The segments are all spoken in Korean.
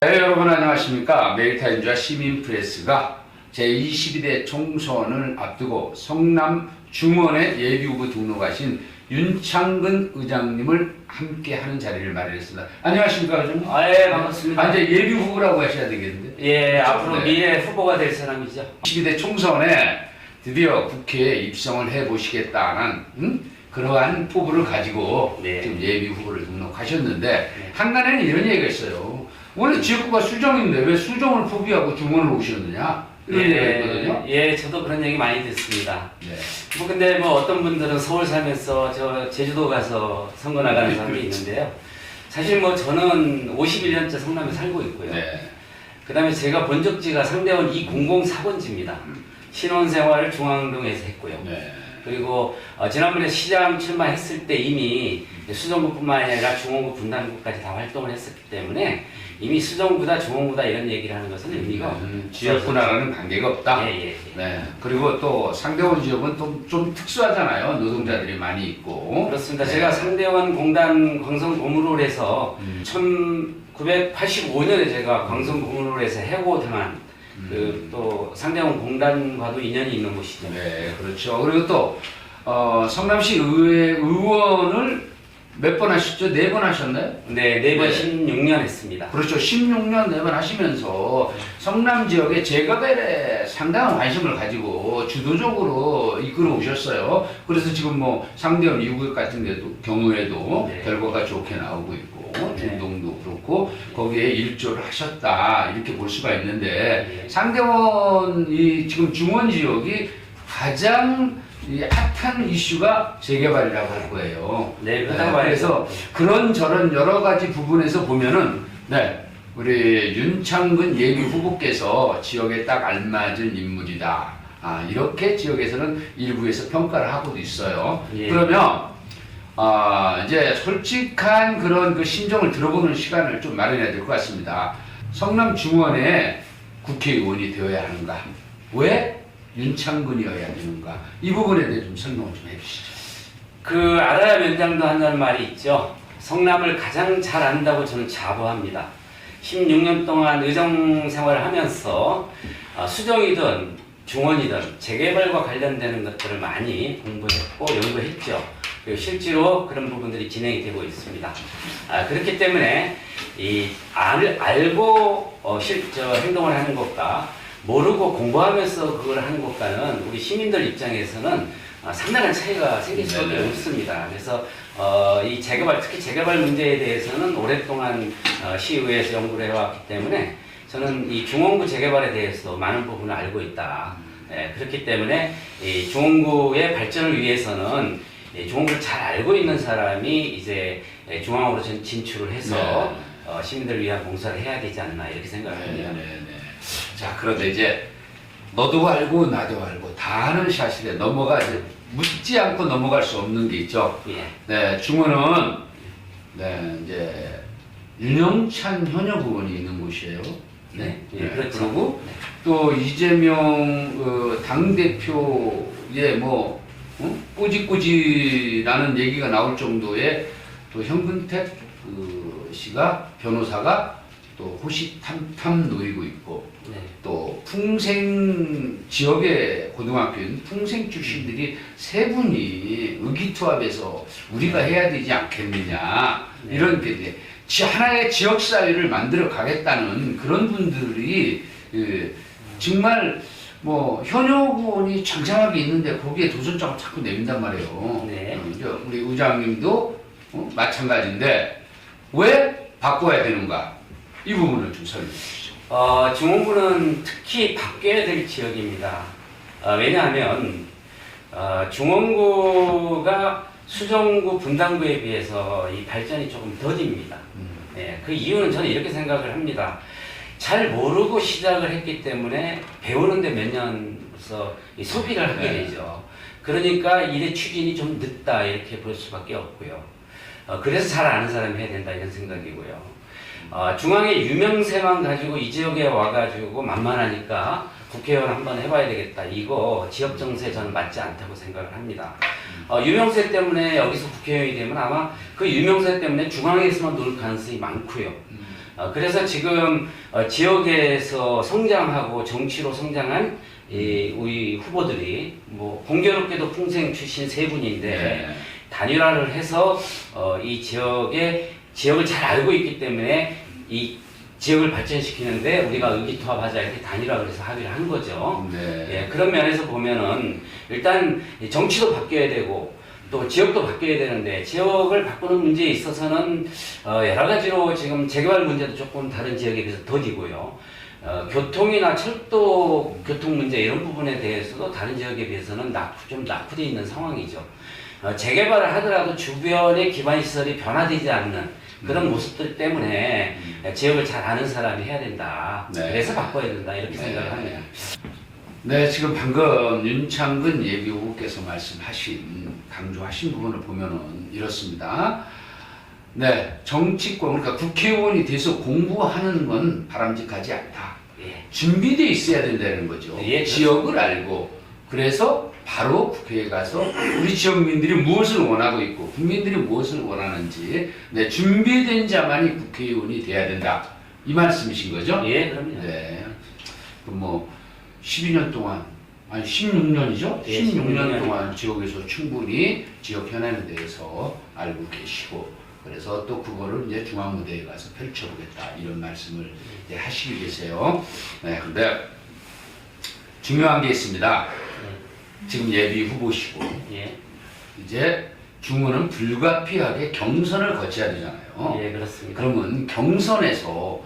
네, 여러분 안녕하십니까. 메일타임즈와 시민프레스가 제22대 총선을 앞두고 성남 중원에 예비후보 등록하신 윤창근 의장님을 함께하는 자리를 마련했습니다. 안녕하십니까, 의장님? 예, 반갑습니다. 이제 예비후보라고 하셔야 되겠는데. 예, 앞으로 네. 미래 후보가 될 사람이죠. 22대 총선에 드디어 국회에 입성을 해보시겠다는 그러한 포부를 가지고 네. 지금 예비후보를 등록하셨는데 네. 한간에는 이런 얘기가 있어요. 원래 지역구가 수정인데 왜 수정을 포기하고 중원을 오셨느냐? 이런 얘기가 있거든요. 예, 저도 그런 얘기 많이 듣습니다. 네. 근데 어떤 분들은 서울 살면서 저 제주도 가서 선거 나가는 사람이 있는데요. 사실 저는 51년째 성남에 살고 있고요. 네. 그 다음에 제가 본적지가 상대원 2004번지입니다. 신혼생활을 중앙동에서 했고요. 네. 그리고 지난번에 시장 출마했을 때 이미 수정구뿐만 아니라 중원구 분당구까지 다 활동을 했었기 때문에 이미 수정구다 중원구다 이런 얘기를 하는 것은 의미가 지역구나라는 관계가 없다. 예. 네. 그리고 또 상대원 지역은 좀 특수하잖아요. 노동자들이 많이 있고. 그렇습니다. 네. 제가 상대원 공단 광성고물홀에서 1985년에 제가 광성고물홀에서 해고당한 또 상대원 공단과도 인연이 있는 곳이죠. 네, 그렇죠. 그리고 또 성남시 의회 의원을 몇 번 하셨죠? 4번 하셨나요? 네, 4번 네. 16년 했습니다. 그렇죠. 16년 4번 하시면서 성남 지역의 재개발에 상당한 관심을 가지고 주도적으로 이끌어 오셨어요. 그래서 지금 상대원 2구역 같은 데도 경우에도 네. 결과가 좋게 나오고 있고 네. 중동도 그렇고 거기에 일조를 하셨다 이렇게 볼 수가 있는데 네. 상대원 이 지금 중원 지역이 가장 이 핫한 이슈가 재개발이라고 할 거예요. 네, 그래서 그런저런 여러 가지 부분에서 보면은 우리 윤창근 예비 후보께서 지역에 딱 알맞은 인물이다. 이렇게 지역에서는 일부에서 평가를 하고도 있어요. 예. 그러면 이제 솔직한 그런 그 심정을 들어보는 시간을 좀 마련해야 될 것 같습니다. 성남 중원의 국회의원이 되어야 하는가? 왜 윤창근이어야 되는가? 이 부분에 대해 좀 설명을 좀 해주시죠. 알아야 면장도 한다는 말이 있죠. 성남을 가장 잘 안다고 저는 자부합니다. 16년 동안 의정 생활을 하면서 수정이든 중원이든 재개발과 관련되는 것들을 많이 공부했고 연구했죠. 그리고 실제로 그런 부분들이 진행이 되고 있습니다. 그렇기 때문에 이 알고 행동을 하는 것과 모르고 공부하면서 그걸 하는 것과는 우리 시민들 입장에서는 상당한 차이가 생길 수밖에 없습니다. 그래서 이 재개발, 특히 재개발 문제에 대해서는 오랫동안 시의회에서 연구를 해왔기 때문에 저는 이 중원구 재개발에 대해서 많은 부분을 알고 있다. 그렇기 때문에 이 중원구의 발전을 위해서는 중원구를 잘 알고 있는 사람이 이제 중앙으로 진출을 해서 시민들을 위한 봉사를 해야 되지 않나 이렇게 생각합니다. 자, 그런데 이제 너도 알고 나도 알고 다 아는 사실에 묻지 않고 넘어갈 수 없는 게 있죠. 예. 네, 중원은 이제 윤영찬 현역 의원이 있는 곳이에요. 그렇죠. 그리고 또 이재명 당 대표의 꼬지꼬지라는 얘기가 나올 정도의 또 현근택 씨가 변호사가 또 호시탐탐 노리고 있고 또 풍생 지역의 고등학교인 풍생 출신들이 세 분이 의기투합해서 우리가 해야 되지 않겠느냐 이런 게 하나의 지역 사회를 만들어 가겠다는 그런 분들이 정말 현역 의원이 장장하게 있는데 거기에 도전장을 자꾸 내민단 말이에요. 우리 의장님도 마찬가지인데 왜 바꿔야 되는가? 이 부분을 좀 설명해 주시죠. 중원구는 특히 바뀌어야 될 지역입니다. 왜냐하면 중원구가 수정구, 분당구에 비해서 이 발전이 조금 더딥니다. 그 이유는 저는 이렇게 생각을 합니다. 잘 모르고 시작을 했기 때문에 배우는데 몇 년서 소비를 하게 되죠. 그러니까 일의 추진이 좀 늦다 이렇게 볼 수밖에 없고요. 그래서 잘 아는 사람이 해야 된다 이런 생각이고요. 중앙의 유명세만 가지고 이 지역에 와가지고 만만하니까 국회의원 한번 해봐야 되겠다. 이거 지역 정세에 저는 맞지 않다고 생각을 합니다. 유명세 때문에 여기서 국회의원이 되면 아마 그 유명세 때문에 중앙에서만 놀 가능성이 많고요. 그래서 지금 지역에서 성장하고 정치로 성장한 우리 후보들이 뭐 공교롭게도 풍생 출신 세 분인데 네. 단일화를 해서 이 지역을 잘 알고 있기 때문에 이 지역을 발전시키는데 우리가 의기투합하자 이렇게 단일화를 해서 합의를 한 거죠. 네. 예, 그런 면에서 보면은 일단 정치도 바뀌어야 되고 또 지역도 바뀌어야 되는데 지역을 바꾸는 문제에 있어서는 여러 가지로 지금 재개발 문제도 조금 다른 지역에 비해서 더디고요. 교통이나 철도 교통 문제 이런 부분에 대해서도 다른 지역에 비해서는 좀 낙후되어 있는 상황이죠. 재개발을 하더라도 주변의 기반 시설이 변화되지 않는 그런 모습들 때문에 지역을 잘 아는 사람이 해야 된다. 네. 그래서 바꿔야 된다 이렇게 네. 생각을 합니다. 네, 지금 방금 윤창근 예비후보께서 강조하신 부분을 보면은 이렇습니다. 네, 정치권, 그러니까 국회의원이 돼서 공부하는 건 바람직하지 않다. 예. 준비돼 있어야 된다는 거죠. 예, 지역을 알고, 그래서 바로 국회에 가서 우리 지역민들이 무엇을 원하고 있고, 국민들이 무엇을 원하는지, 네, 준비된 자만이 국회의원이 돼야 된다. 이 말씀이신 거죠? 예, 그럼요. 네. 그럼 뭐, 12년 동안, 아니 16년이죠? 예, 16년 동안 지역에서 충분히 지역 현안에 대해서 알고 계시고, 그래서 또 그거를 이제 중앙무대에 가서 펼쳐보겠다 이런 말씀을 이제 하시고 계세요. 네, 근데 중요한 게 있습니다. 지금 예비 후보시고 예, 이제 중원은 불가피하게 경선을 거쳐야 되잖아요. 예, 그렇습니다. 그러면 경선에서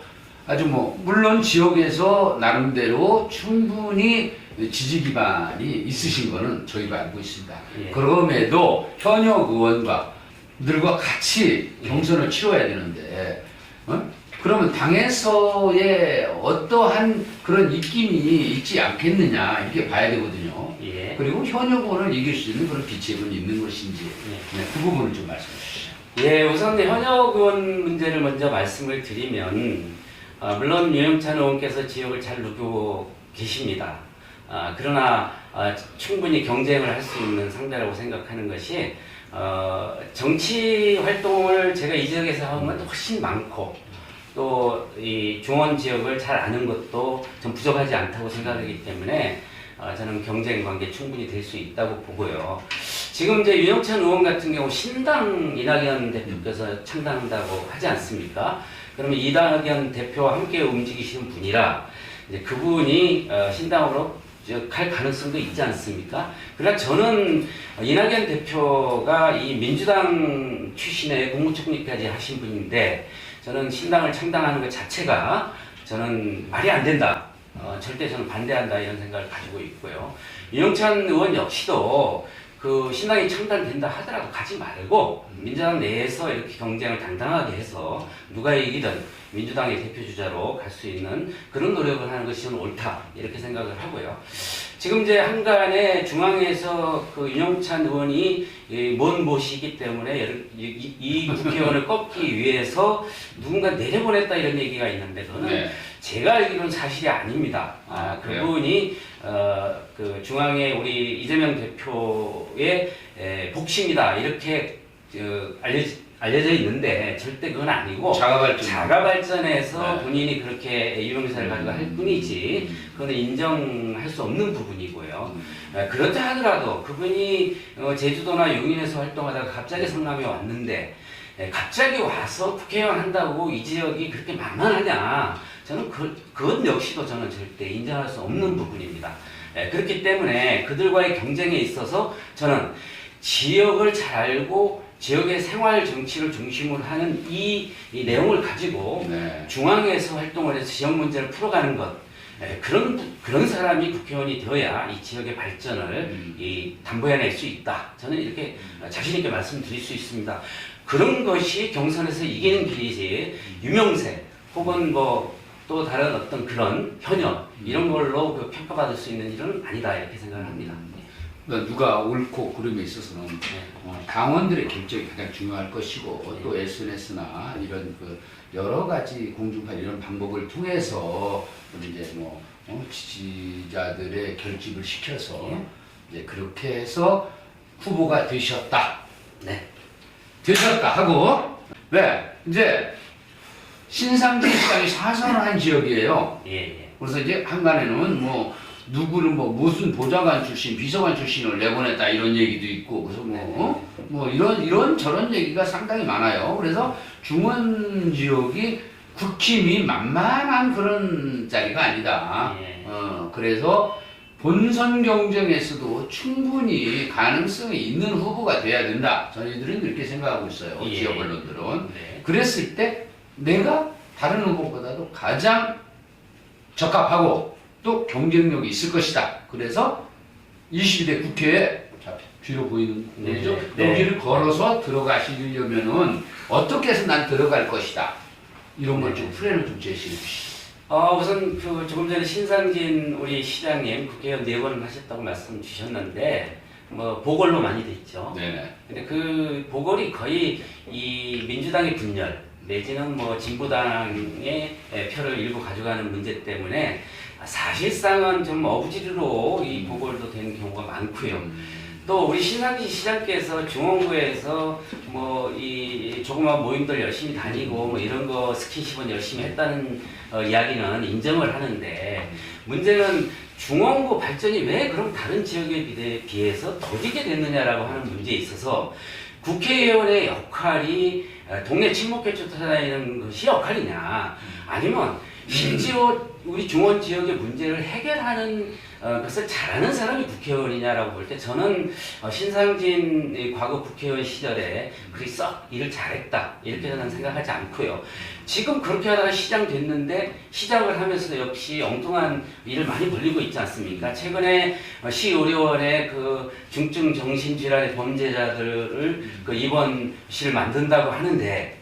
아주 뭐 물론 지역에서 나름대로 충분히 지지 기반이 있으신 거는 저희가 알고 있습니다. 예. 그럼에도 현역 의원과 들과 같이 경선을 치러야 되는데 그러면 당에서의 어떠한 그런 입김이 있지 않겠느냐 이렇게 봐야 되거든요. 예. 그리고 현역 의원을 이길 수 있는 그런 비책은 있는 것인지 네, 그 부분을 좀 말씀해 주시죠. 예, 우선 현역 의원 문제를 먼저 말씀을 드리면 물론 유영찬 의원께서 지역을 잘 누비고 계십니다. 그러나 충분히 경쟁을 할 수 있는 상대라고 생각하는 것이 정치 활동을 제가 이 지역에서 하는 건 훨씬 많고 또 이 중원 지역을 잘 아는 것도 좀 부족하지 않다고 생각하기 때문에 저는 경쟁 관계 충분히 될 수 있다고 보고요. 지금 이제 유영찬 의원 같은 경우 신당 이낙연 대표께서 창당한다고 하지 않습니까? 그러면 이낙연 대표와 함께 움직이시는 분이라 이제 그분이 신당으로 갈 가능성도 있지 않습니까? 그러나 저는 이낙연 대표가 이 민주당 출신의 국무총리까지 하신 분인데 저는 신당을 창당하는 것 자체가 저는 말이 안 된다. 절대 저는 반대한다 이런 생각을 가지고 있고요. 유영찬 의원 역시도 그 신당이 창단된다 하더라도 가지 말고 민주당 내에서 이렇게 경쟁을 당당하게 해서 누가 이기든 민주당의 대표주자로 갈 수 있는 그런 노력을 하는 것이 저는 옳다 이렇게 생각을 하고요. 지금 이제 한간에 중앙에서 그 윤영찬 의원이 먼 곳이기 때문에 이 국회의원을 꺾기 위해서 누군가 내려보냈다 이런 얘기가 있는데 그거는 네. 제가 알기로는 사실이 아닙니다. 그래요? 그분이 그 중앙에 우리 이재명 대표의 복심이다 이렇게 알려져 있는데 절대 그건 아니고 자가 발전해서 네. 본인이 그렇게 유명세를 가지고 할 뿐이지 그거는 인정할 수 없는 부분이고요. 그렇다 하더라도 그분이 제주도나 용인에서 활동하다가 갑자기 성남에 왔는데 갑자기 와서 국회의원 한다고 이 지역이 그렇게 만만하냐 저는 그것 역시도 저는 절대 인정할 수 없는 부분입니다. 그렇기 때문에 그들과의 경쟁에 있어서 저는 지역을 잘 알고 지역의 생활 정치를 중심으로 하는 이 내용을 가지고 네. 중앙에서 활동을 해서 지역 문제를 풀어가는 것 그런 사람이 국회의원이 되어야 이 지역의 발전을 담보해낼 수 있다. 저는 이렇게 자신 있게 말씀드릴 수 있습니다. 그런 것이 경선에서 이기는 길이지 유명세 혹은 뭐 또 다른 어떤 그런 현역 이런 걸로 평가받을 수 있는 일은 아니다 이렇게 생각을 합니다. 그러니까 누가 옳고 그름에 있어서는 당원들의 결정이 가장 중요할 것이고 또 SNS나 이런 그 여러 가지 공중파 이런 방법을 통해서 이제 뭐 지지자들의 결집을 시켜서 이제 그렇게 해서 후보가 되셨다. 네. 되셨다 하고 네 이제 신상진 시장이 사선한 지역이에요. 예, 예. 그래서 이제 한간에는 뭐 누구는 뭐 무슨 보좌관 출신, 비서관 출신을 내보냈다 이런 얘기도 있고, 그래서 뭐 이런 저런 얘기가 상당히 많아요. 그래서 중원 지역이 국힘이 만만한 그런 자리가 아니다. 예. 그래서 본선 경쟁에서도 충분히 가능성이 있는 후보가 돼야 된다. 저희들은 그렇게 생각하고 있어요. 예. 지역 언론들은. 네. 그랬을 때 내가 다른 후보보다도 가장 적합하고 또 경쟁력이 있을 것이다. 그래서 22대 국회에 자, 뒤로 보이는 거죠. 네. 여기를 걸어서 들어가시려면은 어떻게 해서 난 들어갈 것이다. 이런 걸 좀 플랜을 좀 제시해 주시죠. 우선 그 조금 전에 신상진 우리 시장님 국회의원 4번 하셨다고 말씀 주셨는데 뭐 보궐로 많이 됐죠. 네네. 근데 그 보궐이 거의 이 민주당의 분열 내지는 뭐 진보당의 표를 일부 가져가는 문제 때문에 사실상은 좀 어부지리로 이 보궐도 되는 경우가 많고요. 또 우리 신상진 시장께서 중원구에서 뭐 이 조그만 모임들 열심히 다니고 뭐 이런 거 스킨십은 열심히 했다는 이야기는 인정을 하는데 문제는 중원구 발전이 왜 그럼 다른 지역에 비해서 더디게 됐느냐라고 하는 문제에 있어서 국회의원의 역할이 동네 친목회 쫓아다니는 것이 역할이냐 아니면 실제로 우리 중원 지역의 문제를 해결하는 것을 잘하는 사람이 국회의원이냐라고 볼 때 저는 신상진 과거 국회의원 시절에 그리 썩 일을 잘했다 이렇게 저는 생각하지 않고요. 지금 그렇게 하다가 시장 됐는데 시작을 하면서 역시 엉뚱한 일을 많이 벌리고 있지 않습니까? 최근에 시의료원에 그 중증 정신질환의 범죄자들을 그 입원실을 만든다고 하는데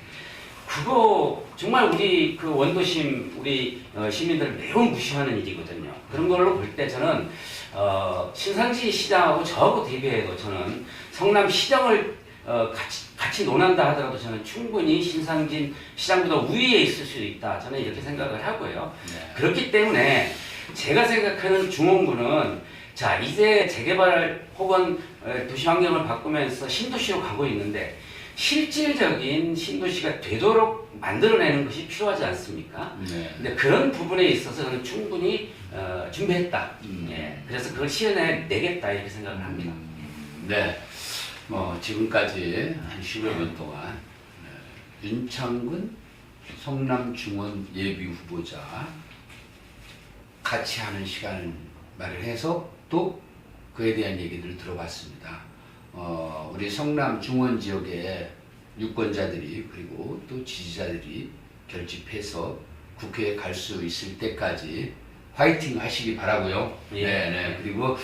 그거 정말 우리 그 원도심 우리 시민들을 매우 무시하는 일이거든요. 그런 걸로 볼 때 저는 신상진 시장하고 저하고 대비해도 저는 성남 시장을 같이 논한다 하더라도 저는 충분히 신상진 시장보다 우위에 있을 수 있다. 저는 이렇게 생각을 하고요. 네. 그렇기 때문에 제가 생각하는 중원구는 자 이제 재개발 혹은 도시 환경을 바꾸면서 신도시로 가고 있는데 실질적인 신도시가 되도록 만들어내는 것이 필요하지 않습니까? 네. 근데 그런 부분에 있어서 저는 충분히 준비했다. 예, 그래서 그걸 실현해내겠다 이렇게 생각을 합니다. 네. 뭐 지금까지 한 10여 년 동안 윤창근 성남 중원 예비 후보자 같이 하는 시간을 마련해서 또 그에 대한 얘기들을 들어봤습니다. 우리 성남 중원 지역의 유권자들이 그리고 또 지지자들이 결집해서 국회에 갈 수 있을 때까지 화이팅 하시기 바라고요. 예. 네. 그리고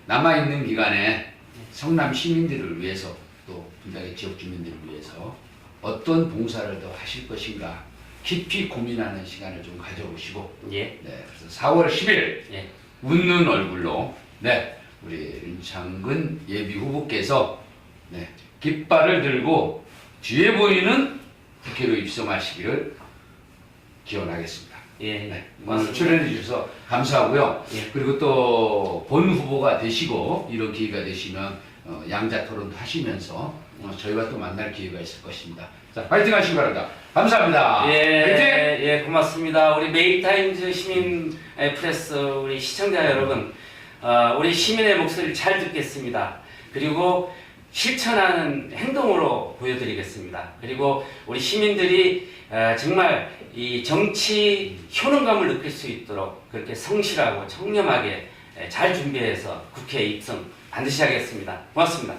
남아 있는 기간에 성남 시민들을 위해서 또 분당의 지역 주민들을 위해서 어떤 봉사를 더 하실 것인가 깊이 고민하는 시간을 좀 가져보시고 예. 네, 그래서 4월 10일 예. 웃는 얼굴로 네, 우리 윤창근 예비 후보께서 네, 깃발을 들고 뒤에 보이는 국회로 입성하시기를 기원하겠습니다. 예. 네, 오늘 출연해 주셔서 감사하고요. 예. 그리고 또 본 후보가 되시고 이런 기회가 되시면 양자 토론도 하시면서 저희와 또 만날 기회가 있을 것입니다. 자, 파이팅 하시기 바랍니다. 감사합니다. 예, 파이팅! 예, 고맙습니다. 우리 메일타임즈 시민 프레스 우리 시청자 여러분, 우리 시민의 목소리를 잘 듣겠습니다. 그리고 실천하는 행동으로 보여드리겠습니다. 그리고 우리 시민들이 정말 이 정치 효능감을 느낄 수 있도록 그렇게 성실하고 청렴하게 잘 준비해서 국회에 입성 반드시 하겠습니다. 고맙습니다.